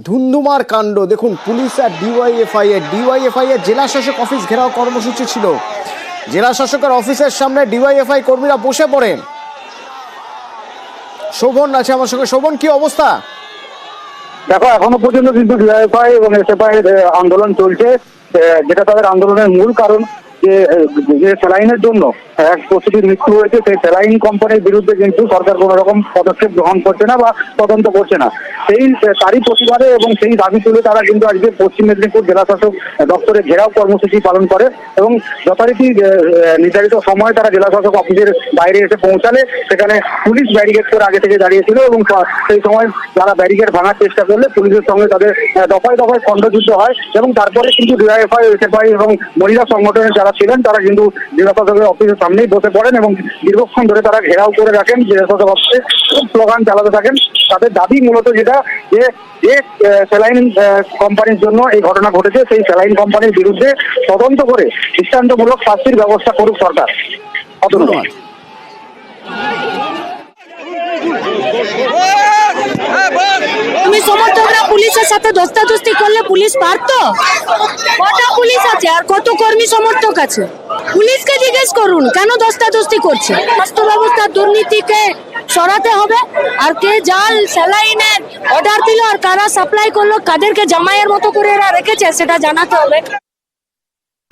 ধুন্ধুমার কাণ্ড দেখুন। পুলিশ আর ডিওয়াইএফআই এর জেলা শাসক অফিস ঘেরাও কর্মসূচি ছিল। জেলা শাসকের অফিসের সামনে ডিওয়াইএফআই কর্মীরা বসে পড়েন। শোভন আছে আমার সঙ্গে। শোভন, কি অবস্থা? দেখো, এখনো পর্যন্ত কিন্তু ডিওয়াইএফআই এবং এসএফআই আন্দোলন চলছে, যেটা তাদের আন্দোলনের মূল কারণ যে স্যালাইনের জন্য এক প্রসূতির মৃত্যু হয়েছে, সেই স্যালাইন কোম্পানির বিরুদ্ধে কিন্তু সরকার কোনো রকম পদক্ষেপ গ্রহণ করছে না বা তদন্ত করছে না। তারই প্রতিবাদে এবং সেই দাবি তুলে তারা কিন্তু আজকে পশ্চিম মেদিনীপুর জেলা শাসক দপ্তরে ঘেরাও কর্মসূচি পালন করে এবং যথারীতি নির্ধারিত সময় তারা জেলা শাসক অফিসের বাইরে এসে পৌঁছালে সেখানে পুলিশ ব্যারিকেড করে আগে থেকে দাঁড়িয়েছিল এবং সেই সময় যারা ব্যারিকেড ভাঙার চেষ্টা করলে পুলিশের সঙ্গে তাদের দফায় দফায় খণ্ডযুদ্ধ হয় এবং তারপরে কিন্তু ডিওয়াইএফআই, এসএফআই এবং মহিলা সংগঠনের যারা ছিলেন তারা কিন্তু জেলা শাসকের অফিসের সামনেই বসে পড়েন এবং দীর্ঘক্ষণ ধরে তারা ঘেরাও করে রাখেন জেলা শাসক অফিসে, স্লোগান চালাতে থাকেন। তাদের দাবি মূলত যেটা, যে স্যালাইন কোম্পানির জন্য এই ঘটনা ঘটেছে, সেই স্যালাইন কোম্পানির বিরুদ্ধে তদন্ত করে দৃষ্টান্তমূলক শাস্তির ব্যবস্থা করুক সরকার। ধন্যবাদ। সমর্থকরা পুলিশের সাথে ধস্তাধস্তি করলে পুলিশ পারতো? কত পুলিশ আছে আর কত কর্মী সমর্থক আছে? পুলিশকে জিজ্ঞেস করুন কেন ধস্তাধস্তি করছে। স্বাস্থ্য ব্যবস্থার দুর্নীতিকে সরাতে হবে। আর কে জাল স্যালাইনের অর্ডার দিল আর কারা সাপ্লাই করলো, কাদেরকে জামাইয়ের মতো করে এরা রেখেছে সেটা জানাতে হবে।